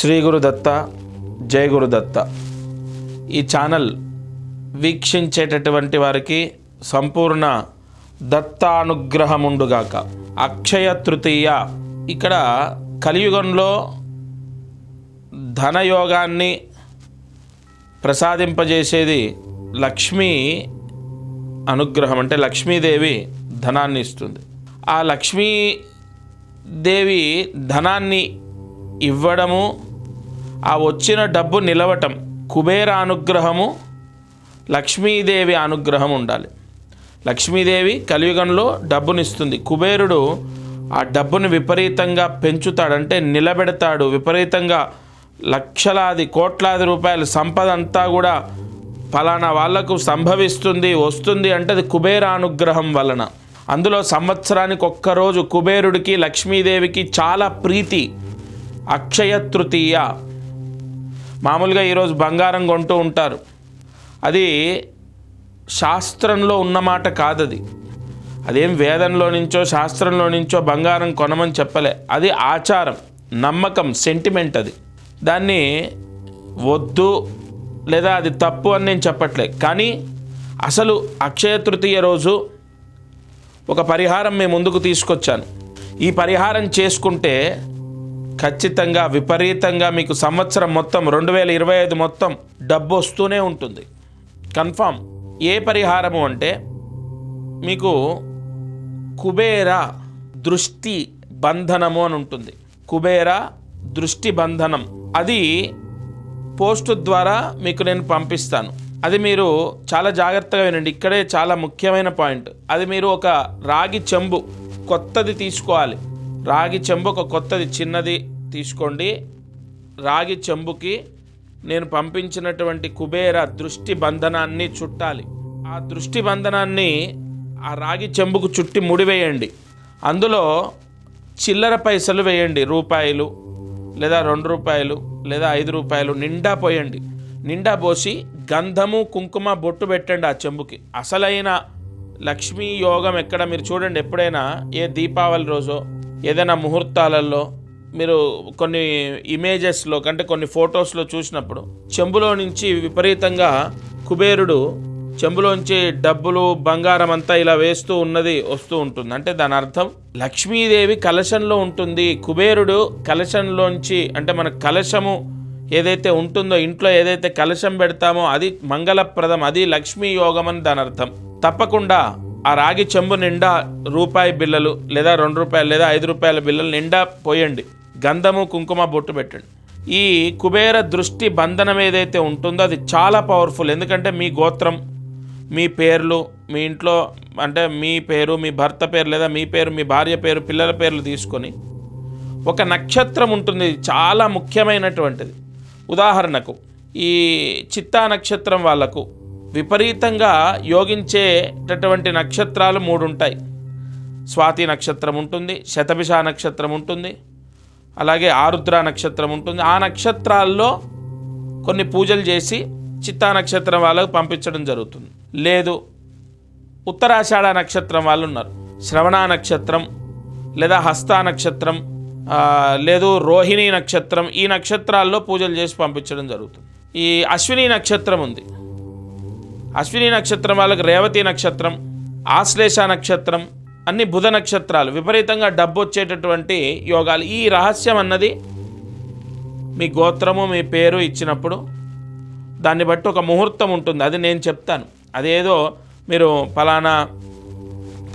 శ్రీ గురుదత్త, జై గురుదత్త. ఈ ఛానల్ వీక్షించేటటువంటి వారికి సంపూర్ణ దత్తానుగ్రహముండుగాక. అక్షయ తృతీయ, ఇక్కడ కలియుగంలో ధనయోగాన్ని ప్రసాదింపజేసేది లక్ష్మీ అనుగ్రహం. అంటే లక్ష్మీదేవి ధనాన్ని ఇస్తుంది. ఆ లక్ష్మీదేవి ధనాన్ని ఇవ్వడము, ఆ వచ్చిన డబ్బు నిలవటం, కుబేర అనుగ్రహము, లక్ష్మీదేవి అనుగ్రహం ఉండాలి. లక్ష్మీదేవి కలియుగంలో డబ్బునిస్తుంది. కుబేరుడు ఆ డబ్బుని విపరీతంగా పెంచుతాడు, నిలబెడతాడు. విపరీతంగా లక్షలాది కోట్లాది రూపాయల సంపద అంతా కూడా ఫలానా వాళ్లకు సంభవిస్తుంది, వస్తుంది అంటే అది కుబేర అనుగ్రహం వలన. అందులో సంవత్సరానికి ఒక్కరోజు కుబేరుడికి లక్ష్మీదేవికి చాలా ప్రీతి, అక్షయ తృతీయ. మామూలుగా ఈరోజు బంగారం కొంటూ ఉంటారు, అది శాస్త్రంలో ఉన్నమాట కాదది. అదేం వేదంలో నుంచో శాస్త్రంలో నుంచో బంగారం కొనమని చెప్పలే. అది ఆచారం, నమ్మకం, సెంటిమెంట్. అది దాన్ని వద్దు లేదా అది తప్పు అని నేను చెప్పట్లే. కానీ అసలు అక్షయ తృతీయ రోజు ఒక పరిహారం మేము ముందుకు తీసుకొచ్చాను. ఈ పరిహారం చేసుకుంటే ఖచ్చితంగా విపరీతంగా మీకు సంవత్సరం మొత్తం 2025 మొత్తం డబ్బు వస్తూనే ఉంటుంది, కన్ఫామ్. ఏ పరిహారము అంటే మీకు కుబేర దృష్టి బంధనము అని ఉంటుంది. కుబేర దృష్టి బంధనం, అది పోస్టు ద్వారా మీకు నేను పంపిస్తాను. అది మీరు చాలా జాగ్రత్తగా వినండి, ఇక్కడే చాలా ముఖ్యమైన పాయింట్. అది మీరు ఒక రాగి చెంబు కొత్తది తీసుకోవాలి. రాగి చెంబు ఒక కొత్తది చిన్నది తీసుకోండి. రాగి చెంబుకి నేను పంపించినటువంటి కుబేర దృష్టి బంధనాన్ని చుట్టాలి. ఆ దృష్టి బంధనాన్ని ఆ రాగి చెంబుకు చుట్టి ముడివేయండి. అందులో చిల్లర పైసలు వేయండి, రూపాయలు లేదా 2 రూపాయలు లేదా 5 రూపాయలు నిండా పోయండి. నిండా పోసి గంధము కుంకుమ బొట్టు పెట్టండి ఆ చెంబుకి. అసలైన లక్ష్మీ యోగం ఎక్కడ మీరు చూడండి. ఎప్పుడైనా ఏ దీపావళి రోజో ఏదైనా ముహూర్తాలలో మీరు కొన్ని ఇమేజెస్లో కొన్ని ఫొటోస్లో చూసినప్పుడు చెంబులో నుంచి విపరీతంగా కుబేరుడు చెంబులోంచి డబ్బులు బంగారం అంతా ఇలా వేస్తూ వస్తూ ఉంటుంది. అంటే దాని అర్థం లక్ష్మీదేవి కలశంలో ఉంటుంది. కుబేరుడు కలశంలోంచి, మన కలశము ఏదైతే ఉంటుందో, ఇంట్లో ఏదైతే కలశం పెడతామో అది మంగళప్రదం, అది లక్ష్మీ యోగం అని దాని అర్థం. తప్పకుండా ఆ రాగి చెంబు నిండా రూపాయి బిళ్ళలు లేదా 2 రూపాయలు లేదా 5 రూపాయల బిళ్ళలు నిండా పోయండి. గంధము కుంకుమ బొట్టు పెట్టండి. ఈ కుబేర దృష్టి బంధనం ఏదైతే ఉంటుందో అది చాలా పవర్ఫుల్. ఎందుకంటే మీ గోత్రం, మీ పేర్లు, మీ ఇంట్లో మీ పేరు, మీ భర్త పేరు లేదా మీ పేరు, మీ భార్య పేరు, పిల్లల పేర్లు తీసుకొని ఒక నక్షత్రం ఉంటుంది, చాలా ముఖ్యమైనటువంటిది. ఉదాహరణకు ఈ చిత్తా నక్షత్రం వాళ్లకు విపరీతంగా యోగించేటటువంటి నక్షత్రాలు 3 ఉంటాయి. స్వాతి నక్షత్రం ఉంటుంది, శతభిష నక్షత్రం ఉంటుంది, అలాగే ఆరుద్ర నక్షత్రం ఉంటుంది. ఆ నక్షత్రాల్లో కొన్ని పూజలు చేసి చిత్తా నక్షత్రం వాళ్ళకు పంపించడం జరుగుతుంది. లేదు ఉత్తరాషాఢ నక్షత్రం వాళ్ళు ఉన్నారు, శ్రవణ నక్షత్రం లేదా హస్త నక్షత్రం, లేదు రోహిణి నక్షత్రం, ఈ నక్షత్రాల్లో పూజలు చేసి పంపించడం జరుగుతుంది. ఈ అశ్విని నక్షత్రం ఉంది, అశ్విని నక్షత్రం వాళ్ళకి రేవతి నక్షత్రం, ఆశ్లేష నక్షత్రం, అన్ని బుధ నక్షత్రాలు, విపరీతంగా డబ్బు వచ్చేటటువంటి యోగాలు. ఈ రహస్యం అన్నది మీ గోత్రము, మీ పేరు ఇచ్చినప్పుడు దాన్ని బట్టి ఒక ముహూర్తం ఉంటుంది, అది నేను చెప్తాను. అదేదో మీరు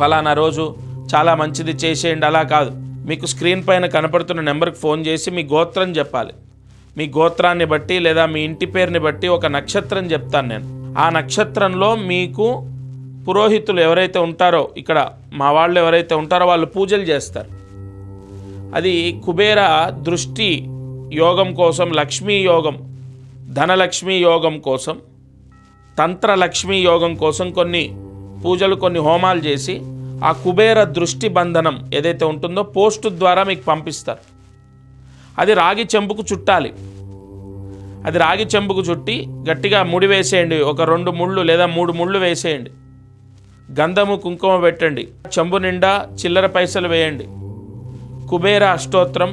ఫలానా రోజు చాలా మంచిది చేసేయండి అలా కాదు. మీకు స్క్రీన్ పైన కనపడుతున్న నెంబర్కి ఫోన్ చేసి మీ గోత్రం చెప్పాలి. మీ గోత్రాన్ని బట్టి లేదా మీ ఇంటి పేరుని బట్టి ఒక నక్షత్రం చెప్తాను నేను. ఆ నక్షత్రంలో మీకు పురోహితులు ఎవరైతే ఉంటారో, ఇక్కడ మా వాళ్ళు ఎవరైతే ఉంటారో వాళ్ళు పూజలు చేస్తారు. అది కుబేర దృష్టి యోగం కోసం, లక్ష్మీ యోగం, ధనలక్ష్మీ యోగం కోసం, తంత్రలక్ష్మీ యోగం కోసం కొన్ని పూజలు, కొన్ని హోమాలు చేసి ఆ కుబేర దృష్టి బంధనం ఏదైతే ఉంటుందో పోస్టు ద్వారా మీకు పంపిస్తారు. అది రాగి చెంబుకు చుట్టాలి. అది రాగి చెంబుకు చుట్టి గట్టిగా ముడి వేసేయండి. ఒక 2 ముళ్ళు లేదా 3 ముళ్ళు వేసేయండి. గంధము కుంకుమ పెట్టండి. చెంబు నిండా చిల్లర పైసలు వేయండి. కుబేర అష్టోత్రం,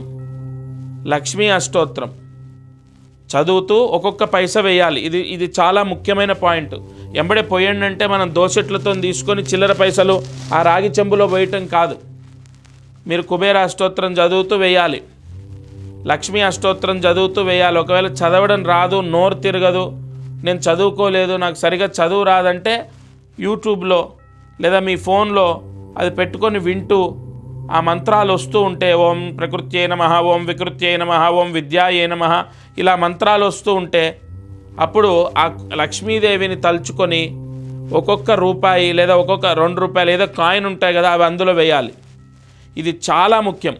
లక్ష్మీ అష్టోత్రం, చదువుతూ ఒక్కొక్క పైసా వేయాలి. ఇది చాలా ముఖ్యమైన పాయింట్. ఎంబడే పోయండి మనం దోసెట్లతో తీసుకొని చిల్లర పైసలు ఆ రాగి చెంబులో వేయటం కాదు. మీరు కుబేర అష్టోత్తరం చదువుతూ వేయాలి, లక్ష్మీ అష్టోత్తరం చదువుతూ వేయాలి. ఒకవేళ చదవడం రాదు, నోరు తిరగదు, నేను చదువుకోలేదు, నాకు సరిగా చదువు రాదంటే యూట్యూబ్లో లేదా మీ ఫోన్లో అది పెట్టుకొని వింటూ ఆ మంత్రాలు వస్తూ ఉంటే ఓం ప్రకృత్యై నమః, ఓం వికృత్యై నమః, ఓం విద్యాయై నమః ఇలా మంత్రాలు వస్తూ ఉంటే అప్పుడు ఆ లక్ష్మీదేవిని తలుచుకొని ఒక్కొక్క రూపాయి లేదా ఒక్కొక్క 2 రూపాయలు ఏదో కాయిన్ ఉంటాయి కదా, అవి అందులో వేయాలి. ఇది చాలా ముఖ్యం.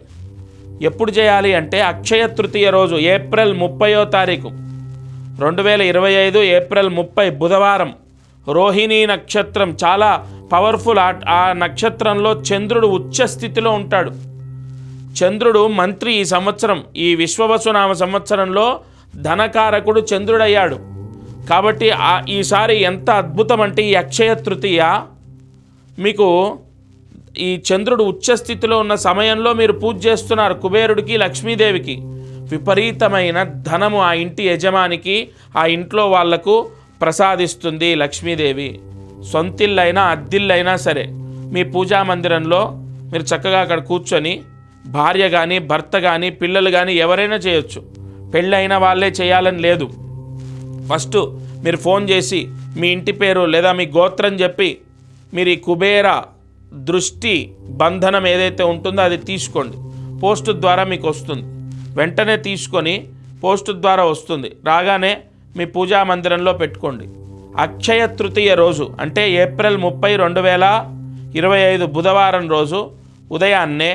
ఎప్పుడు చేయాలి అంటే అక్షయ తృతీయ రోజు ఏప్రిల్ 30వ తారీఖు 2025 ఏప్రిల్ 30 బుధవారం, రోహిణీ నక్షత్రం చాలా పవర్ఫుల్. ఆ నక్షత్రంలో చంద్రుడు ఉచ్చ స్థితిలో ఉంటాడు. చంద్రుడు మంత్రి ఈ సంవత్సరం, ఈ విశ్వవసునామ సంవత్సరంలో ధనకారకుడు చంద్రుడయ్యాడు. కాబట్టి ఈసారి ఎంత అద్భుతం అంటే ఈ అక్షయ తృతీయ మీకు ఈ చంద్రుడు ఉచ్చస్థితిలో ఉన్న సమయంలో మీరు పూజ చేస్తున్నారు కుబేరుడికి, లక్ష్మీదేవికి. విపరీతమైన ధనము ఆ ఇంటి యజమానికి, ఆ ఇంట్లో వాళ్లకు ప్రసాదిస్తుంది లక్ష్మీదేవి. సొంతిల్లైనా అద్దిల్లైనా సరే మీ పూజా మందిరంలో మీరు చక్కగా అక్కడ కూర్చొని భార్య కానీ భర్త కానీ పిల్లలు కానీ ఎవరైనా చేయొచ్చు. పెళ్ళైన వాళ్ళే చేయాలని లేదు. ఫస్ట్ మీరు ఫోన్ చేసి మీ ఇంటి పేరు లేదా మీ గోత్రం చెప్పి మీరు ఈ కుబేర దృష్టి బంధనం ఏదైతే ఉంటుందో అది తీసుకోండి. పోస్టు ద్వారా మీకు వస్తుంది. వెంటనే తీసుకొని పోస్టు ద్వారా వస్తుంది. రాగానే మీ పూజా మందిరంలో పెట్టుకోండి. అక్షయ తృతీయ రోజు అంటే ఏప్రిల్ 30, 2025 బుధవారం రోజు ఉదయాన్నే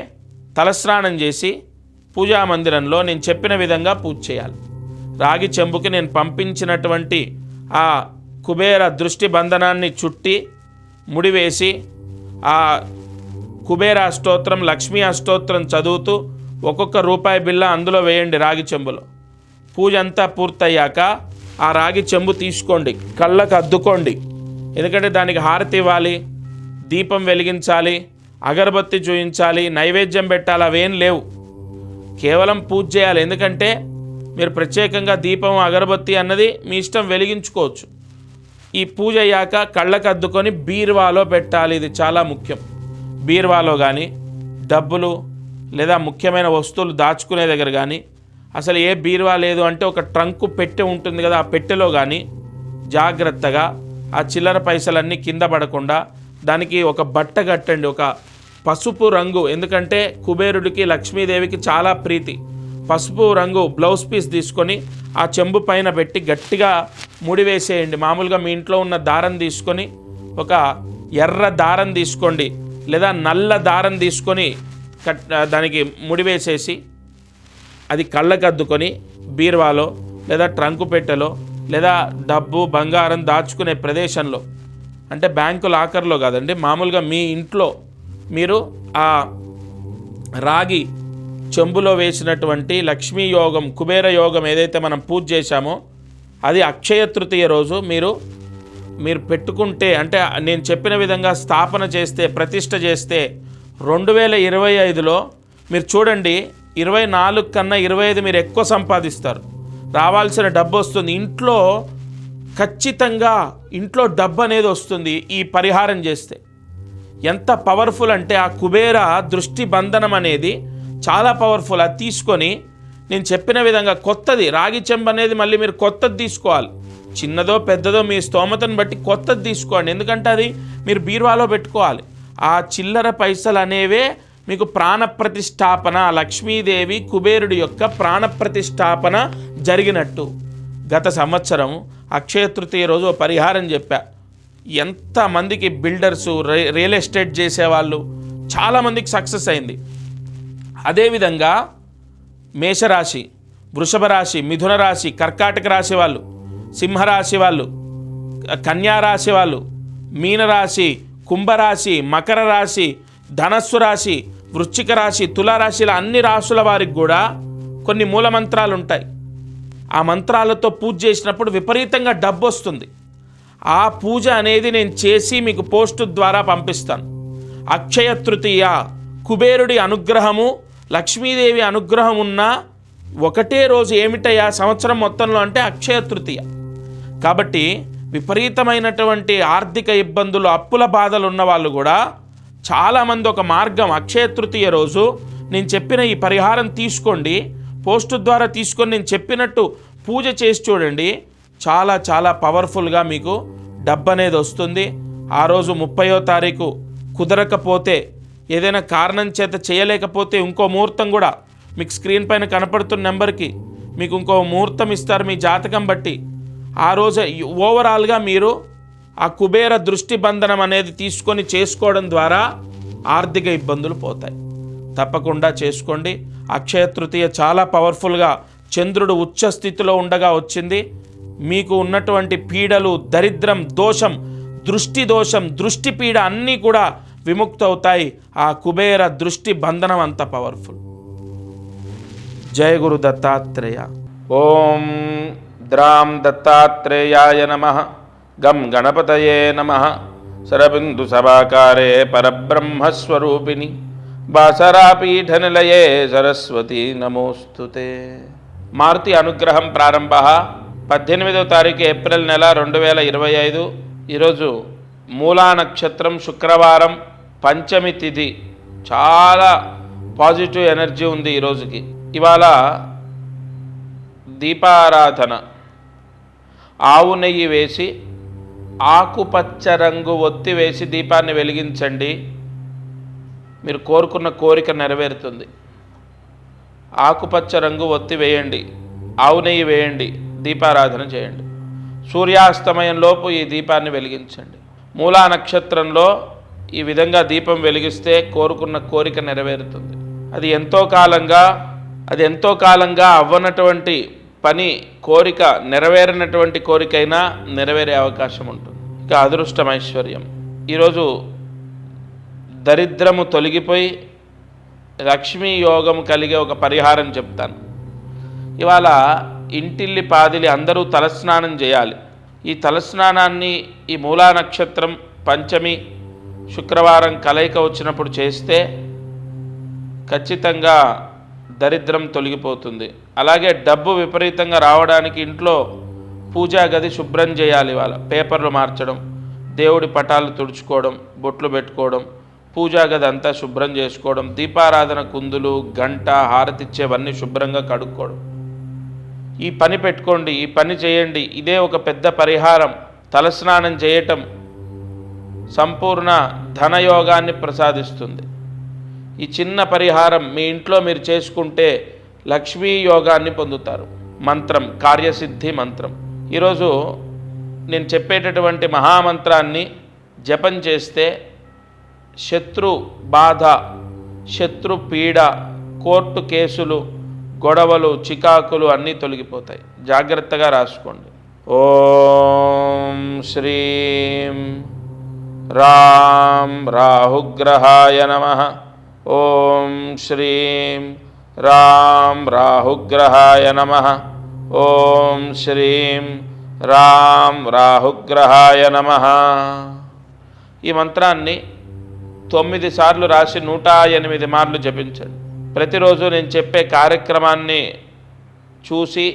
తలస్నానం చేసి పూజా మందిరంలో నేను చెప్పిన విధంగా పూజ చేయాలి. రాగి చెంబుకి నేను పంపించినటువంటి ఆ కుబేర దృష్టి బంధనాన్ని చుట్టి ముడివేసి ఆ కుబేర అష్టోత్తరం, లక్ష్మీ అష్టోత్తరం చదువుతూ ఒక్కొక్క రూపాయి బిళ్ళ అందులో వేయండి రాగి చెంబులో. పూజ అంతా పూర్తయ్యాక ఆ రాగి చెంబు తీసుకోండి, కళ్ళకు అద్దుకోండి. ఎందుకంటే దానికి హారతి ఇవ్వాలి, దీపం వెలిగించాలి, అగరబత్తి చూయించాలి, నైవేద్యం పెట్టాలి, అవేం లేవు. కేవలం పూజ చేయాలి. ఎందుకంటే మీరు ప్రత్యేకంగా దీపం అగరబత్తి అన్నది మీ ఇష్టం వెలిగించుకోవచ్చు. ఈ పూజ అయ్యాక కళ్ళకు అద్దుకొని బీరువాలో పెట్టాలి. ఇది చాలా ముఖ్యం. బీరువాలో కానీ డబ్బులు లేదా ముఖ్యమైన వస్తువులు దాచుకునే దగ్గర కానీ, అసలు ఏ బీరువా లేదు అంటే ఒక ట్రంకు పెట్టె ఉంటుంది కదా, ఆ పెట్టెలో కానీ జాగ్రత్తగా ఆ చిల్లర పైసలన్నీ కింద పడకుండా దానికి ఒక బట్ట కట్టండి, ఒక పసుపు రంగు. ఎందుకంటే కుబేరుడికి లక్ష్మీదేవికి చాలా ప్రీతి. పసుపు రంగు బ్లౌజ్ పీస్ తీసుకొని ఆ చెంబు పైన పెట్టి గట్టిగా ముడివేసేయండి. మామూలుగా మీ ఇంట్లో ఉన్న దారం తీసుకొని ఒక ఎర్ర దారం తీసుకోండి లేదా నల్ల దారం తీసుకొని దానికి ముడివేసేసి అది కళ్ళకద్దుకొని బీరువాలో లేదా ట్రంకు పెట్టెలో లేదా డబ్బు బంగారం దాచుకునే ప్రదేశంలో, అంటే బ్యాంకు లాకర్లో కాదండి, మామూలుగా మీ ఇంట్లో మీరు ఆ రాగి చెంబులో వేసినటువంటి లక్ష్మీ యోగం, కుబేర యోగం ఏదైతే మనం పూజ చేశామో అది అక్షయ తృతీయ రోజు మీరు పెట్టుకుంటే, అంటే నేను చెప్పిన విధంగా స్థాపన చేస్తే, ప్రతిష్ఠ చేస్తే 2025లో మీరు చూడండి 24 కన్నా 25 మీరు ఎక్కువ సంపాదిస్తారు. రావాల్సిన డబ్బు వస్తుంది. ఇంట్లో ఖచ్చితంగా ఇంట్లో డబ్బు అనేది వస్తుంది ఈ పరిహారం చేస్తే. ఎంత పవర్ఫుల్ అంటే ఆ కుబేర దృష్టి బంధనం అనేది చాలా పవర్ఫుల్. అది తీసుకొని నేను చెప్పిన విధంగా కొత్తది రాగి చెంబు అనేది మళ్ళీ మీరు కొత్తది తీసుకోవాలి. చిన్నదో పెద్దదో మీ స్తోమతను బట్టి కొత్తది తీసుకోండి. ఎందుకంటే అది మీరు బీరువాలో పెట్టుకోవాలి. ఆ చిల్లర పైసలు అనేవే మీకు ప్రాణప్రతిష్ఠాపన, లక్ష్మీదేవి కుబేరుడి యొక్క ప్రాణప్రతిష్ఠాపన జరిగినట్టు. గత సంవత్సరం అక్షయ తృతీయ రోజు పరిహారం చెప్పా. ఎంతమందికి బిల్డర్సు, రియల్ ఎస్టేట్ చేసేవాళ్ళు చాలామందికి సక్సెస్ అయింది. అదేవిధంగా మేషరాశి, వృషభ రాశి, మిథున రాశి, కర్కాటక రాశి వాళ్ళు, సింహరాశి వాళ్ళు, కన్యారాశి వాళ్ళు, మీనరాశి, కుంభరాశి, మకర రాశి, ధనస్సు రాశి, వృశ్చిక రాశి, తులారాశిల అన్ని రాశుల వారికి కూడా కొన్ని మూలమంత్రాలు ఉంటాయి. ఆ మంత్రాలతో పూజ చేసినప్పుడు విపరీతంగా డబ్బు వస్తుంది. ఆ పూజ అనేది నేను చేసి మీకు పోస్టు ద్వారా పంపిస్తాను. అక్షయ తృతీయ కుబేరుడి అనుగ్రహము, లక్ష్మీదేవి అనుగ్రహం ఉన్న ఒకటే రోజు ఏమిటయ్యా సంవత్సరం మొత్తంలో అంటే అక్షయ తృతీయ. కాబట్టి విపరీతమైనటువంటి ఆర్థిక ఇబ్బందులు, అప్పుల బాధలు ఉన్న వాళ్ళు కూడా చాలామంది ఒక మార్గం, అక్షయ తృతీయ రోజు నేను చెప్పిన ఈ పరిహారం తీసుకోండి, పోస్టు ద్వారా తీసుకొని నేను చెప్పినట్టు పూజ చేసి చూడండి. చాలా చాలా పవర్ఫుల్గా మీకు డబ్బు అనేది వస్తుంది. ఆ రోజు 30వ తారీఖు కుదరకపోతే, ఏదైనా కారణం చేత చేయలేకపోతే ఇంకో ముహూర్తం కూడా మీకు స్క్రీన్ పైన కనపడుతున్న నెంబర్కి మీకు ఇంకో ముహూర్తం ఇస్తారు మీ జాతకం బట్టి. ఆ రోజు ఓవరాల్గా మీరు ఆ కుబేర దృష్టి బంధనం అనేది తీసుకొని చేసుకోవడం ద్వారా ఆర్థిక ఇబ్బందులు పోతాయి. తప్పకుండా చేసుకోండి. అక్షయ తృతీయ చాలా పవర్ఫుల్గా చంద్రుడు ఉచ్చ స్థితిలో ఉండగా వచ్చింది. మీకు ఉన్నటువంటి పీడలు, దరిద్రం, దోషం, దృష్టి పీడ అన్నీ కూడా విముక్తవుతాయి. ఆ కుబేర దృష్టి బంధనం అంత పవర్ఫుల్. జయ గురు దత్తాత్రేయ. ఓం ద్రాం దత్తాత్రేయాయ నమః. గం గణపతయే నమః. శరబిందు సభాకారే పరబ్రహ్మస్వరూపిణి బాసరాపీఠనిలయే సరస్వతి నమోస్తుతే. మారుతి అనుగ్రహం ప్రారంభ 18వ తారీఖు ఏప్రిల్ నెల 2025. ఈరోజు మూలా నక్షత్రం, శుక్రవారం, పంచమి తిథి. చాలా పాజిటివ్ ఎనర్జీ ఉంది ఈరోజుకి. ఇవాళ దీపారాధన, ఆవు నెయ్యి వేసి ఆకుపచ్చ రంగు ఒత్తి వేసి దీపాన్ని వెలిగించండి. మీరు కోరుకున్న కోరిక నెరవేరుతుంది. ఆకుపచ్చ రంగు ఒత్తి వేయండి, ఆవు నెయ్యి వేయండి, దీపారాధన చేయండి. సూర్యాస్తమయంలోపు ఈ దీపాన్ని వెలిగించండి. మూలా నక్షత్రంలో ఈ విధంగా దీపం వెలిగిస్తే కోరుకున్న కోరిక నెరవేరుతుంది. అది ఎంతో కాలంగా అవ్వనటువంటి పని, కోరిక, నెరవేరినటువంటి కోరికైనా నెరవేరే అవకాశం ఉంటుంది. ఇక అదృష్టం, ఐశ్వర్యం. ఈరోజు దరిద్రము తొలగిపోయి లక్ష్మీ యోగం కలిగే ఒక పరిహారం చెప్తాను. ఇవాళ ఇంటిల్లి పాదిలి అందరూ తలస్నానం చేయాలి. ఈ తలస్నానాన్ని ఈ మూలా నక్షత్రం, పంచమి, శుక్రవారం కలయిక వచ్చినప్పుడు చేస్తే ఖచ్చితంగా దరిద్రం తొలగిపోతుంది. అలాగే డబ్బు విపరీతంగా రావడానికి ఇంట్లో పూజా గది శుభ్రం చేయాలి. ఇవాళ పేపర్లు మార్చడం, దేవుడి పటాలు తుడుచుకోవడం, బొట్లు పెట్టుకోవడం, పూజా గది అంతా శుభ్రం చేసుకోవడం, దీపారాధన కుందులు, గంట, హారతిచ్చేవన్నీ శుభ్రంగా కడుక్కోవడం. ఈ పని పెట్టుకోండి, ఈ పని చేయండి. ఇదే ఒక పెద్ద పరిహారం. తలస్నానం చేయటం సంపూర్ణ ధనయోగాన్ని ప్రసాదిస్తుంది. ఈ చిన్న పరిహారం మీ ఇంట్లో మీరు చేసుకుంటే లక్ష్మీ యోగాన్ని పొందుతారు. మంత్రం, కార్యసిద్ధి మంత్రం. ఈరోజు నేను చెప్పేటటువంటి మహామంత్రాన్ని జపం చేస్తే శత్రు బాధ, శత్రు పీడ, కోర్టు కేసులు, గొడవలు, చికాకులు అన్నీ తొలగిపోతాయి. జాగ్రత్తగా రాసుకోండి. ఓం శ్రీం రాం రాహుగ్రహాయ నమః. ఓం శ్రీం రాం రాహుగ్రహాయ నమః. ఓం శ్రీం రాం రాహుగ్రహాయ నమః. ఈ మంత్రాన్ని 9 సార్లు రాసి 108 మార్లు జపించండి. ప్రతిరోజు నేను చెప్పే కార్యక్రమాన్ని చూసి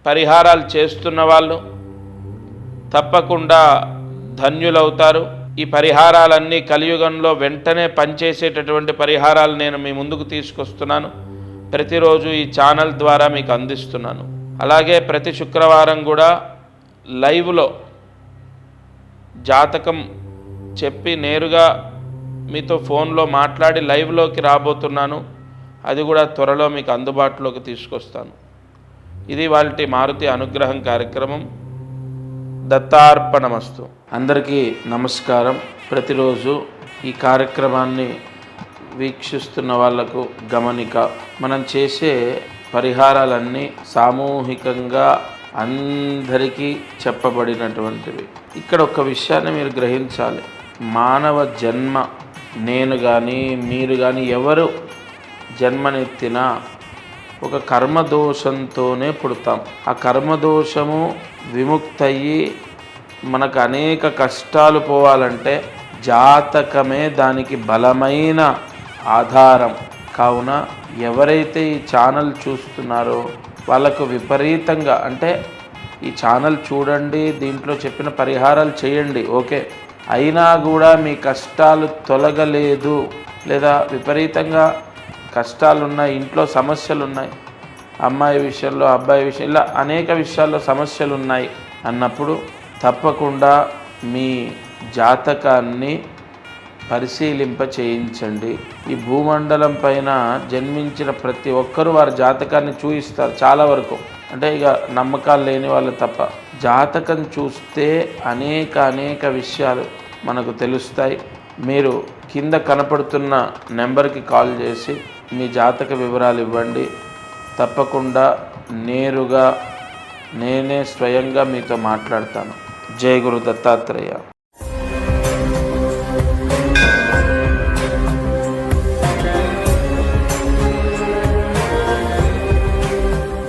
పరిహారాలు చేస్తున్న వాళ్ళు తప్పకుండా ధన్యులవుతారు. ఈ పరిహారాలన్నీ కలియుగంలో వెంటనే పనిచేసేటటువంటి పరిహారాలు నేను మీ ముందుకు తీసుకొస్తున్నాను. ప్రతిరోజు ఈ ఛానల్ ద్వారా మీకు అందిస్తున్నాను. అలాగే ప్రతి శుక్రవారం కూడా లైవ్లో జాతకం చెప్పి నేరుగా మీతో ఫోన్లో మాట్లాడి లైవ్లోకి రాబోతున్నాను. అది కూడా త్వరలో మీకు అందుబాటులోకి తీసుకొస్తాను. ఇది వాల్టి మారుతి అనుగ్రహం కార్యక్రమం. దత్తార్పణమస్తు. అందరికీ నమస్కారం. ప్రతిరోజు ఈ కార్యక్రమాన్ని వీక్షిస్తున్న వాళ్లకు గమనిక, మనం చేసే పరిహారాలన్నీ సామూహికంగా అందరికీ చెప్పబడినటువంటివి. ఇక్కడ ఒక విషయాన్ని మీరు గ్రహించాలి. మానవ జన్మ, నేను కానీ మీరు కానీ ఎవరు జన్మనెత్తినా ఒక కర్మదోషంతోనే పుడతాం. ఆ కర్మదోషము విముక్తయ్యి మనకు అనేక కష్టాలు పోవాలంటే జాతకమే దానికి బలమైన ఆధారం. కావున ఎవరైతే ఈ ఛానల్ చూస్తున్నారో వాళ్ళకు విపరీతంగా, అంటే ఈ ఛానల్ చూడండి, దీంట్లో చెప్పిన పరిహారాలు చేయండి, ఓకే, అయినా కూడా మీ కష్టాలు తొలగలేదు, లేదా విపరీతంగా కష్టాలున్నాయి, ఇంట్లో సమస్యలు ఉన్నాయి, అమ్మాయి విషయంలో, అబ్బాయి విషయం, ఇలా అనేక విషయాల్లో సమస్యలు ఉన్నాయి అన్నప్పుడు తప్పకుండా మీ జాతకాన్ని పరిశీలింప చేయించండి. ఈ భూమండలం పైన జన్మించిన ప్రతి ఒక్కరూ వారి జాతకాన్ని చూయిస్తారు చాలా వరకు, అంటే ఇక నమ్మకాలు లేని వాళ్ళు తప్ప. జాతకం చూస్తే అనేక విషయాలు మనకు తెలుస్తాయి. మీరు కింద కనపడుతున్న నెంబర్కి కాల్ చేసి మీ జాతక వివరాలు ఇవ్వండి. తప్పకుండా నేరుగా నేనే స్వయంగా మీతో మాట్లాడతాను. జై గురు దత్తాత్రేయ.